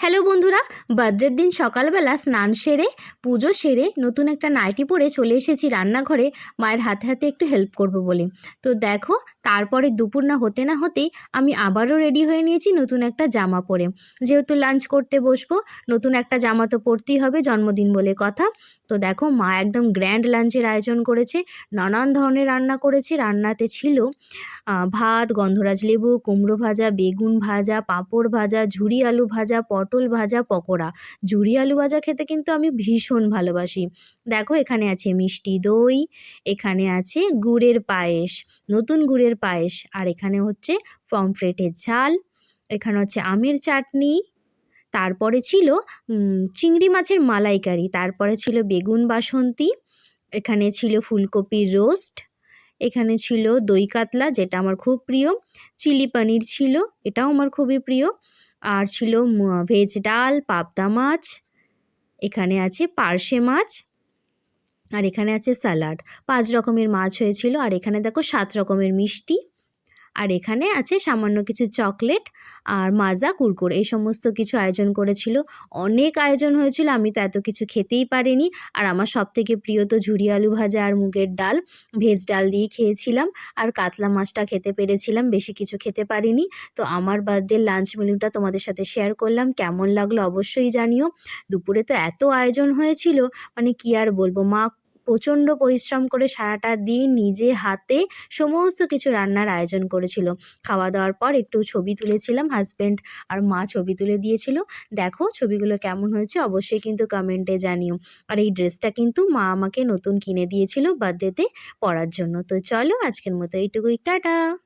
Hello বন্ধুরা, বার্থডের দিন সকালবেলা স্নান সেরে পুজো সেরে নতুন একটা নাইটি পরে চলে এসেছি রান্নাঘরে মায়ের হাতে হাতে একটু হেল্প করব বলে। তো দেখো, তারপরে দুপুর না হতেই আমি আবারও রেডি হয়ে নিয়েছি নতুন একটা জামা পরে। যেহেতু লাঞ্চ করতে বসবো, নতুন একটা জামা তো পরতেই হবে, জন্মদিন বলে কথা। তো দেখো, মা একদম গ্র্যান্ড লাঞ্চের আয়োজন করেছে, নানান ধরনের রান্না করেছে। রান্নাতে ছিল ভাত, গন্ধরাজ লেবু, কুমড়ো ভাজা, বেগুন ভাজা, পাঁপড় ভাজা, ঝুরি আলু ভাজা, পটল ভাজা, পকোড়া। ঝুরি আলু ভাজা খেতে কিন্তু আমি ভীষণ ভালোবাসি। দেখো, এখানে আছে মিষ্টি দই, এখানে আছে গুড়ের পায়েস, নতুন গুড়ের পায়েস, আর এখানে হচ্ছে পমফ্রেটের ঝাল, এখানে হচ্ছে আমের চাটনি, তারপরে ছিল চিংড়ি মাছের মালাইকারি, তারপরে ছিল বেগুন বাসন্তী, এখানে ছিল ফুলকপির রোস্ট, এখানে ছিল দই কাতলা যেটা আমার খুব প্রিয়, চিলি পনির ছিল, এটাও আমার খুবই প্রিয়, আর ছিল ভেজ ডাল, পাবদা মাছ, এখানে আছে পার্শে মাছ, আর এখানে আছে স্যালাড। 5 রকমের মাছ হয়েছিল। আর এখানে দেখো 7 রকমের মিষ্টি, আর এখানে আছে সামান্য কিছু চকলেট আর মাজা, কুরকুর, এই সমস্ত কিছু আয়োজন করেছিল। অনেক আয়োজন হয়েছিল, আমি তো এত কিছু খেতেই পারিনি। আর আমার সবথেকে প্রিয় তো ঝুরি আলু ভাজা আর মুগের ডাল, ভেজ ডাল দিয়ে খেয়েছিলাম, আর কাতলা মাছটা খেতে পেরেছিলাম, বেশি কিছু খেতে পারিনি। তো আমার বার্থডে লাঞ্চ মেনুটা তোমাদের সাথে শেয়ার করলাম, কেমন লাগলো অবশ্যই জানিও। দুপুরে তো এত আয়োজন হয়েছিল, মানে কি আর বলবো, মা প্রচণ্ড পরিশ্রম করে সারাটা দিন নিজে হাতে সমস্ত কিছু রান্নার আয়োজন করেছিল। খাওয়া দাওয়ার পর একটু ছবি তুলেছিলাম, হাজব্যান্ড আর মা ছবি তুলে দিয়েছিল। দেখো ছবিগুলো কেমন হয়েছে অবশ্যই কিন্তু কমেন্টে জানিও। আর এই ড্রেসটা কিন্তু মা আমাকে নতুন কিনে দিয়েছিল বার্থডেতে পরার জন্য। তো চলো, আজকের মতো এইটুকুই, টাটা।